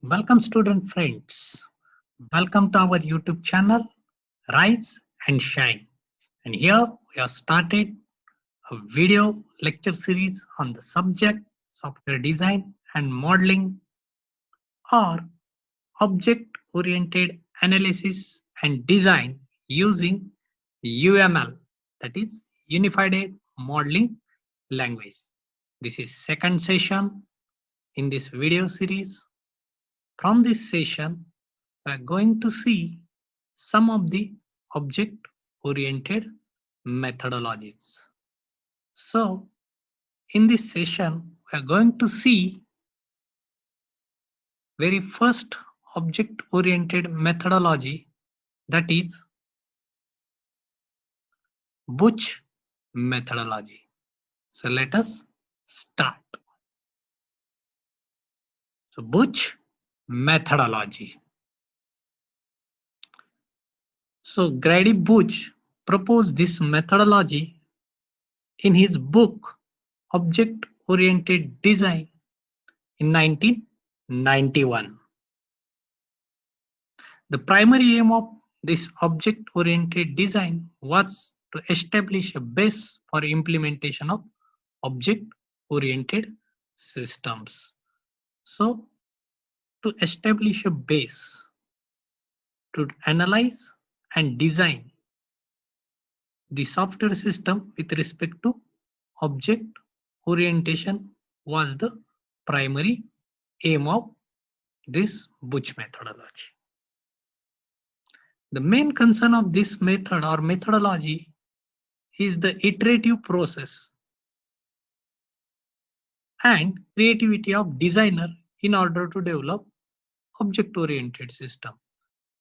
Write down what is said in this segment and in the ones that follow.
Welcome student friends. Welcome to our YouTube channel Rise and Shine. And here we have started a video lecture series on the subject software design and modeling or object oriented analysis and design using UML, that is Unified Modeling Language. This is second session in this video series. From this session, we are going to see some of the object-oriented methodologies. So, in this session, we are going to see very first object-oriented methodology, that is Buch methodology. So, let us start. So, Buch methodology. So, Grady Buch proposed this methodology in his book Object Oriented Design in 1991. The primary aim of this object oriented design was to establish a base for implementation of object oriented systems. So, to establish a base to analyze and design the software system with respect to object orientation was the primary aim of this Buch methodology. The main concern of this method or methodology is the iterative process and creativity of designer in order to develop object-oriented system.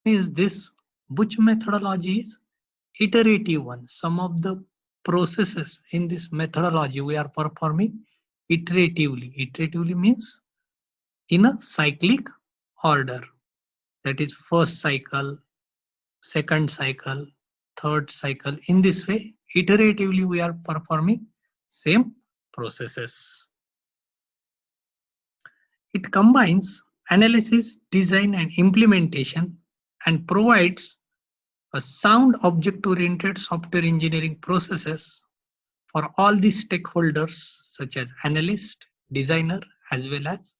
Means this Buch methodology is iterative one. Some of the processes in this methodology we are performing iteratively. Iteratively means in a cyclic order. That is first cycle, second cycle, third cycle. In this way, iteratively we are performing same processes. It combines analysis, design, and implementation and provides a sound object-oriented software engineering processes for all the stakeholders such as analyst, designer, as well as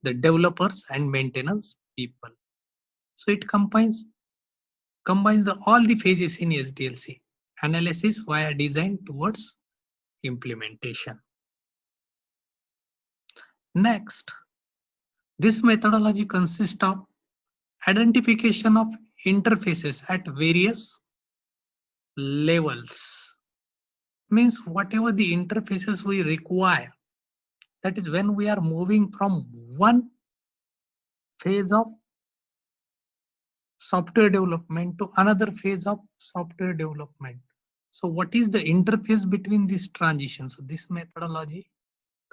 the developers and maintenance people. So it combines all the phases in SDLC, analysis via design towards implementation. Next, this methodology consists of identification of interfaces at various levels. Means whatever the interfaces we require, that is when we are moving from one phase of software development to another phase of software development. So what is the interface between these transitions? So this methodology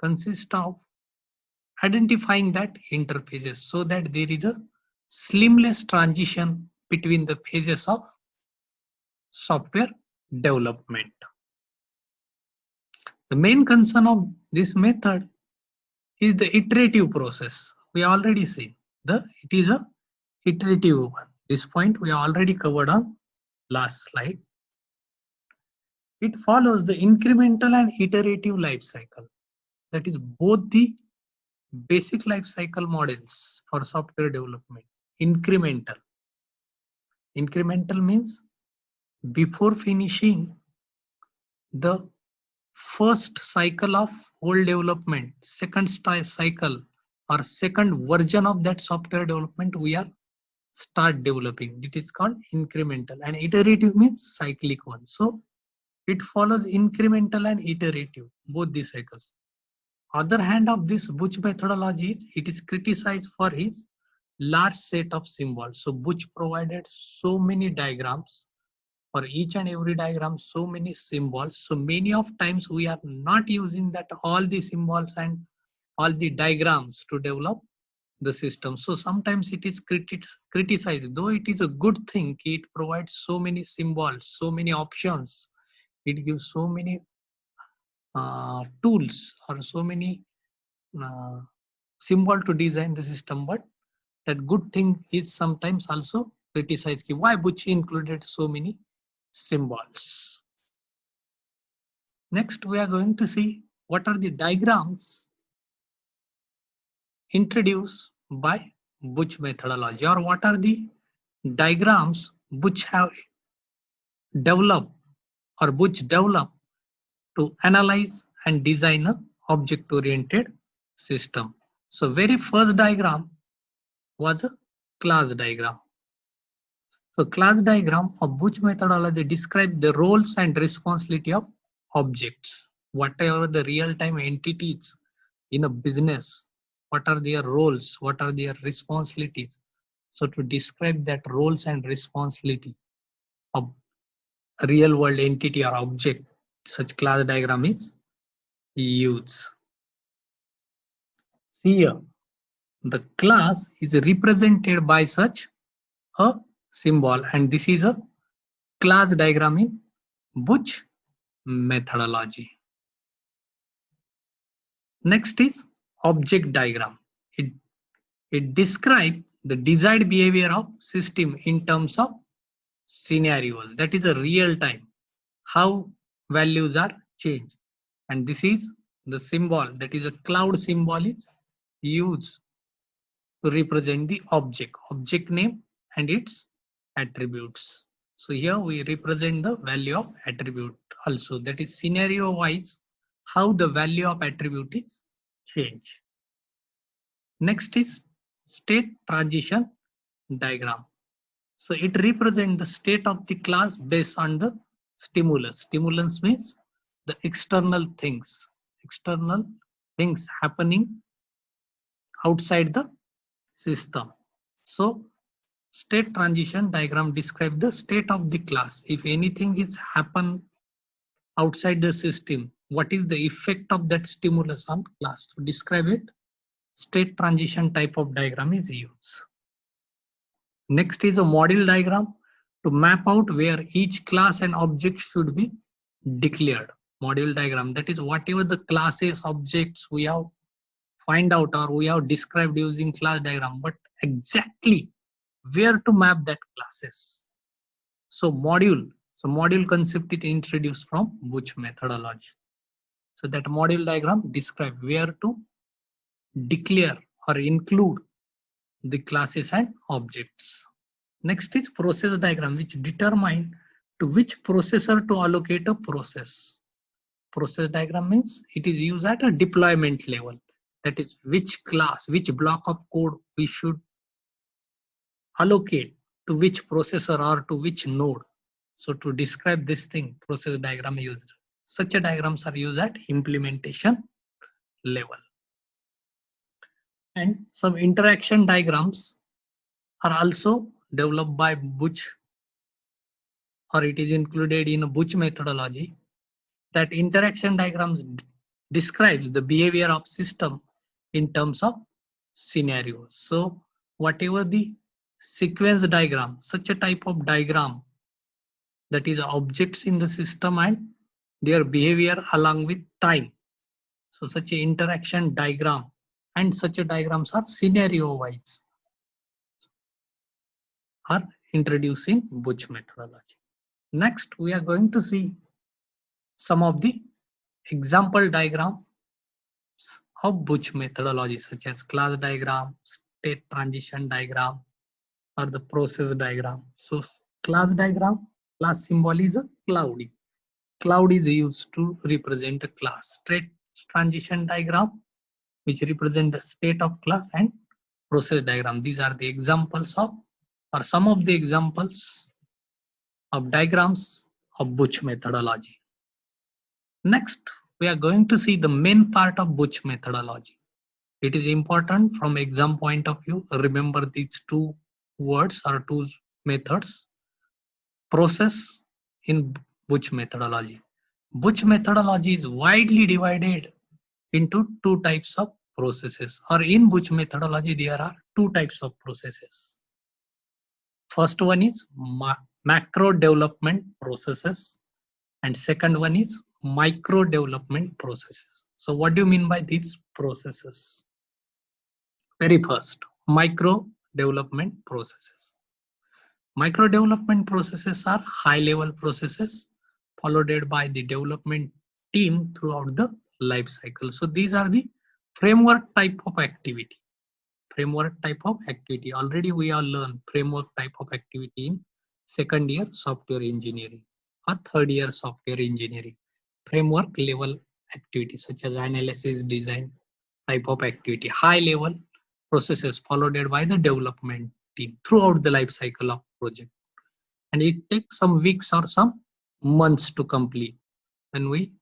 consists of identifying that interfaces so that there is a seamless transition between the phases of software development. The main concern of this method is the iterative process. We already seen it is a iterative one. This point we already covered on last slide. It follows the incremental and iterative life cycle. That is both the basic life cycle models for software development. Incremental means before finishing the first cycle of whole development, second cycle or second version of that software development, we are start developing. It is called incremental, and iterative means cyclic one. So it follows incremental and iterative, both these cycles. Other hand of this Buch methodology, it is criticized for his large set of symbols. So Buch provided so many diagrams, for each and every diagram so many symbols. So many of times we are not using that all the symbols and all the diagrams to develop the system. So sometimes it is criticized, though it is a good thing. It provides so many symbols, so many options. It gives so many tools or so many symbol to design the system, but that good thing is sometimes also criticized. Why Butch included so many symbols? Next, we are going to see what are the diagrams introduced by Butch methodology, or what are the diagrams Butch have developed or Butch developed to analyze and design a object-oriented system. So very first diagram was a class diagram. So class diagram of Butch methodology describes the roles and responsibility of objects. Whatever the real-time entities in a business, what are their roles, what are their responsibilities. So to describe that roles and responsibility of a real world entity or object, such class diagram is used. See here, the class is represented by such a symbol, and this is a class diagram in Butch methodology. Next is object diagram. It describes the desired behavior of system in terms of scenarios. That is a real time, how values are changed. And this is the symbol, that is a cloud symbol, is used to represent the object name and its attributes. So here we represent the value of attribute also, that is scenario wise how the value of attribute is changed. Next is state transition diagram. So it represents the state of the class based on the stimulus. Stimulus means the external things happening outside the system. So state transition diagram describes the state of the class. If anything is happen outside the system, what is the effect of that stimulus on class? To describe it, state transition type of diagram is used. Next is a module diagram to map out where each class and object should be declared. Module diagram, that is whatever the classes, objects we have find out or we have described using class diagram, but exactly where to map that classes. So module concept is introduced from Butch methodology. So that module diagram describes where to declare or include the classes and objects. Next is process diagram, which determine to which processor to allocate a process. Process diagram means it is used at a deployment level. That is which class, which block of code we should allocate to which processor or to which node. So to describe this thing, process diagram used. Such a diagrams are used at implementation level. And some interaction diagrams are also developed by Butch, or it is included in a Butch methodology. That interaction diagrams describes the behavior of system in terms of scenarios. So whatever the sequence diagram, such a type of diagram, that is objects in the system and their behavior along with time. So such a interaction diagram and such a diagrams are scenario wise, are introduced in Butch methodology. Next, we are going to see some of the example diagrams of Butch methodology, such as class diagram, state transition diagram, or the process diagram. So class diagram, class symbol is a cloudy. Cloud is used to represent a class. State transition diagram, which represent the state of class, and process diagram. These are the examples of, or some of the examples of diagrams of Butch methodology. Next, we are going to see the main part of Butch methodology. It is important from exam point of view. Remember these two words or two methods. Process in Butch methodology. Butch methodology is widely divided into two types of processes, or in Butch methodology there are two types of processes. First one is macro development processes, and second one is micro development processes. So what do you mean by these processes? Very first, micro development processes. Micro development processes are high level processes followed by the development team throughout the life cycle. So these are the framework type of activity. Framework type of activity. Already we have learned framework type of activity in second year software engineering or third year software engineering. Framework level activities such as analysis, design type of activity. High level processes followed by the development team throughout the life cycle of project. And it takes some weeks or some months to complete when we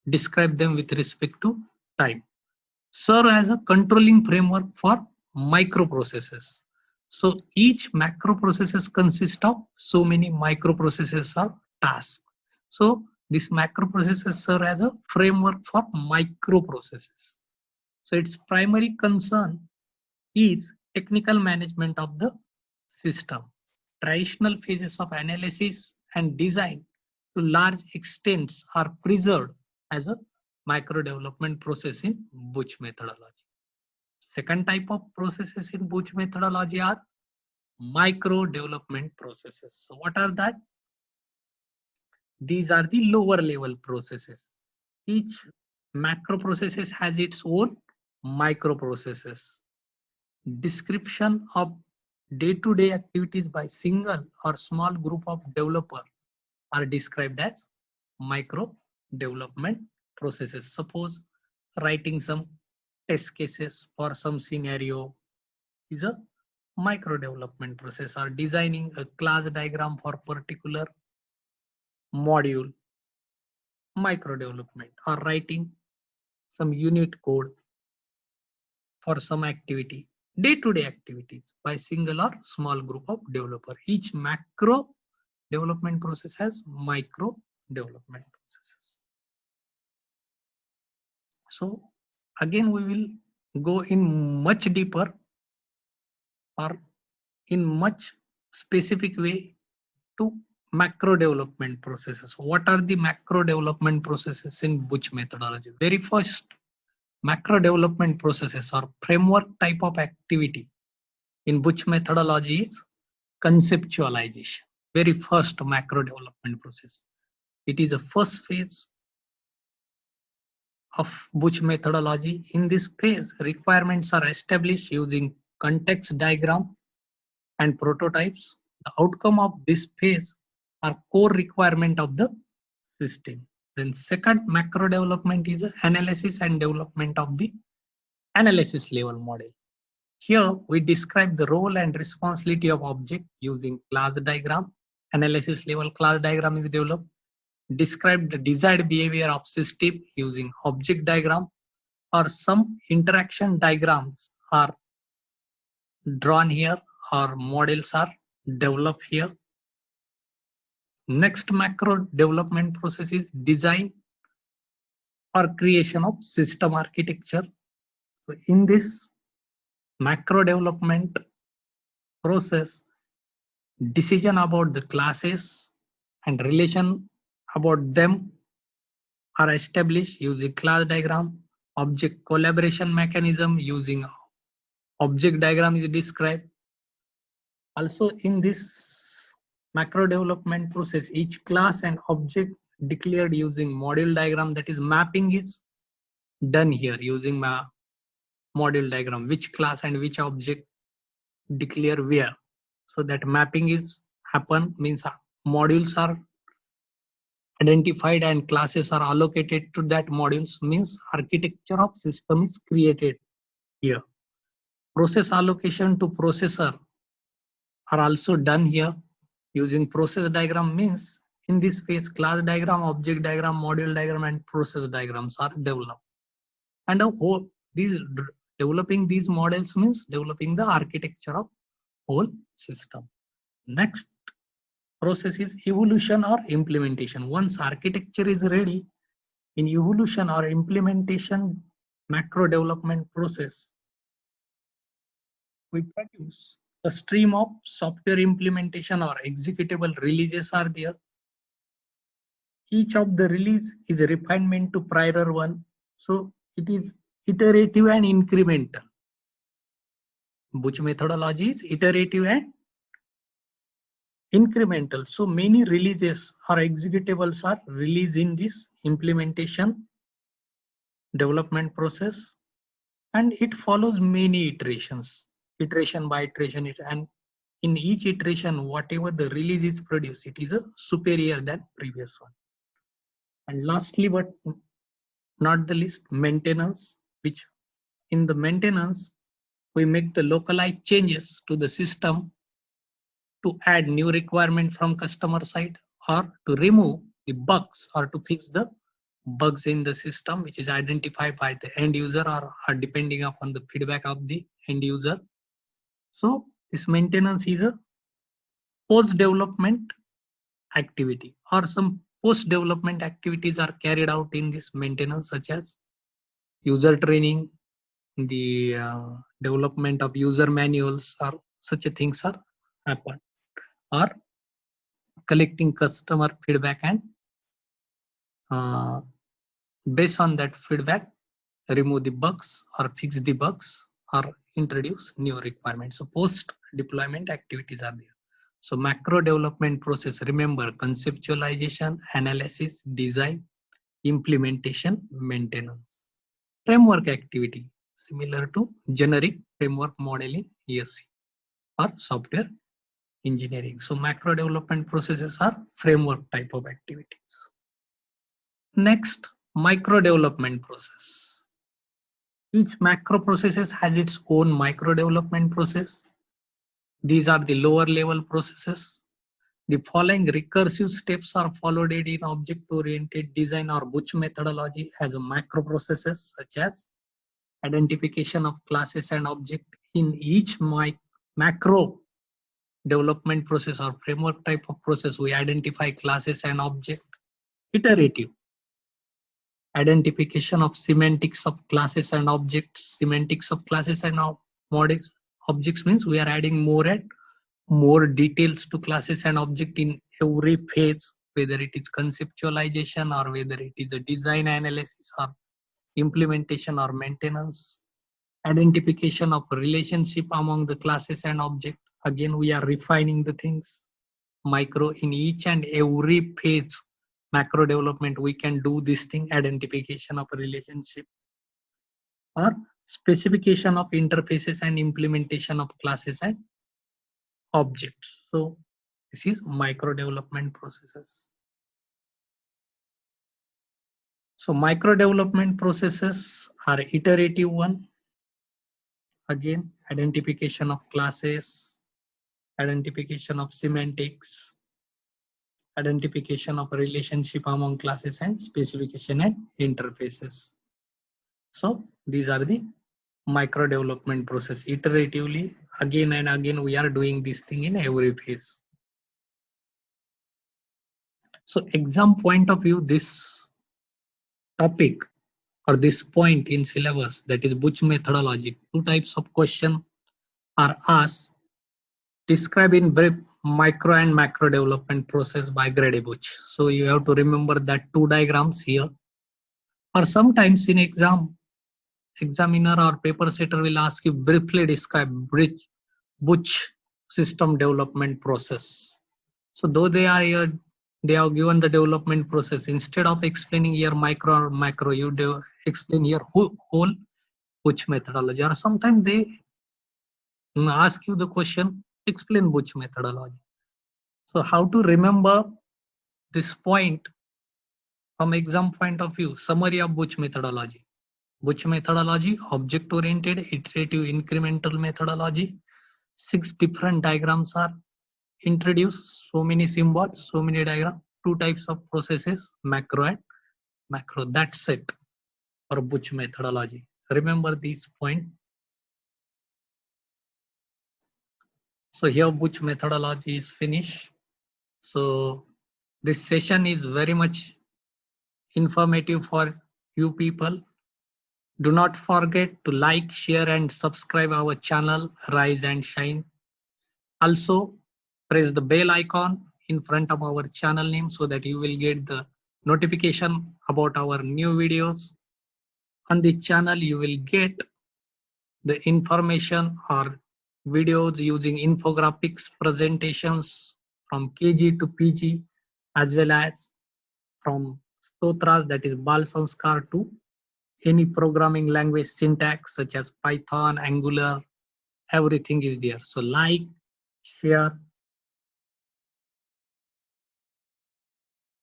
describe them with respect to time. Serve as a controlling framework for microprocesses. So each macroprocesses consist of so many microprocesses or tasks. So this macroprocesses serve as a framework for microprocesses. So its primary concern is technical management of the system. Traditional phases of analysis and design to large extents are preserved as a micro development process in Buch methodology. Second type of processes in Buch methodology are micro development processes. So what are that? These are the lower level processes. Each macro processes has its own micro processes. Description of day-to-day activities by single or small group of developers are described as micro development processes. Suppose writing some test cases for some scenario is a micro development process, or designing a class diagram for particular module, micro development, or writing some unit code for some activity, day-to-day activities by single or small group of developer. Each macro development process has micro development processes. So again, we will go in much deeper or in much specific way to macro development processes. What are the macro development processes in Buch methodology? Very first, macro development processes or framework type of activity in Buch methodology is conceptualization. Very first macro development process. It is the first phase of Buch methodology. In this phase, requirements are established using context diagram and prototypes. The outcome of this phase are core requirement of the system. Then second macro development is analysis and development of the analysis level model. Here we describe the role and responsibility of object using class diagram. Analysis level class diagram is developed. Describe the desired behavior of system using object diagram, or some interaction diagrams are drawn here or models are developed here. Next macro development process is design or creation of system architecture. So in this macro development process, decision about the classes and relation about them are established using class diagram. Object collaboration mechanism using object diagram is described. Also in this macro development process, each class and object declared using module diagram, that is mapping is done here using module diagram, which class and which object declare where. So that mapping is happen, means modules are identified and classes are allocated to that modules, means architecture of system is created here. Process allocation to processor are also done here using process diagram, means in this phase class diagram, object diagram, module diagram and process diagrams are developed. And a whole developing these models means developing the architecture of whole system. Next process is evolution or implementation. Once architecture is ready, in evolution or implementation macro development process, we produce a stream of software implementation or executable releases are there. Each of the release is a refinement to prior one. So it is iterative and incremental. Butch methodology is iterative and incremental. So many releases or executables are released in this implementation development process, and it follows many iterations, iteration by iteration, and in each iteration, whatever the release is produced, it is a superior than previous one. And lastly, but not the least, maintenance, which in the maintenance, we make the localized changes to the system to add new requirement from customer side, or to remove the bugs, or to fix the bugs in the system which is identified by the end user, or depending upon the feedback of the end user. So this maintenance is a post development activity, or some post development activities are carried out in this maintenance, such as user training, the development of user manuals, or such a things are happen, or collecting customer feedback, and based on that feedback, remove the bugs or fix the bugs or introduce new requirements. So post deployment activities are there. So macro development process, remember, conceptualization, analysis, design, implementation, maintenance. Framework activity, similar to generic framework modeling, ESC, or software engineering. So macro development processes are framework type of activities. Next, micro development process. Each macro processes has its own micro development process. These are the lower level processes. The following recursive steps are followed in object-oriented design or Butch methodology as a macro processes, such as identification of classes and object. In each macro development process or framework type of process, we identify classes and object. Iterative, identification of semantics of classes and objects. Semantics of classes and objects means we are adding more and more details to classes and object in every phase, whether it is conceptualization, or whether it is a design analysis, or implementation, or maintenance. Identification of relationship among the classes and object. Again, we are refining the things. Micro, in each and every phase, macro development, we can do this thing, identification of a relationship, or specification of interfaces and implementation of classes and objects. So this is micro development processes. So micro development processes are iterative one. Again, identification of classes, identification of semantics, identification of a relationship among classes, and specification and interfaces. So these are the micro development process. Iteratively, again and again, we are doing this thing in every phase. So exam point of view, this topic or this point in syllabus, that is Butch methodology, two types of question are asked. Describe in brief micro and macro development process by Grady Butch. So you have to remember that two diagrams here. Or sometimes in exam, examiner or paper setter will ask you briefly describe Butch system development process. So though they are here, they have given the development process. Instead of explaining here micro or macro, you do explain here whole Butch methodology. Or sometimes they ask you the question, explain Butch methodology. So how to remember this point from exam point of view? Summary of Butch methodology. Butch methodology, object-oriented, iterative, incremental methodology. 6 different diagrams are introduced, so many symbols, so many diagrams, two types of processes, macro and macro. That's it for Butch methodology. Remember this point. So here Butch methodology is finished. So this session is very much informative for you people. Do not forget to like, share, and subscribe our channel Rise and Shine. Also press the bell icon in front of our channel name so that you will get the notification about our new videos. On the channel you will get the information or videos using infographics presentations from KG to PG, as well as from Stotras, that is Bal Sanskar, to any programming language syntax such as Python, Angular, everything is there. So like, share,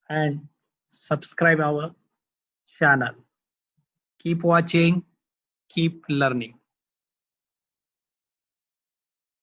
and subscribe our channel. Keep watching, keep learning.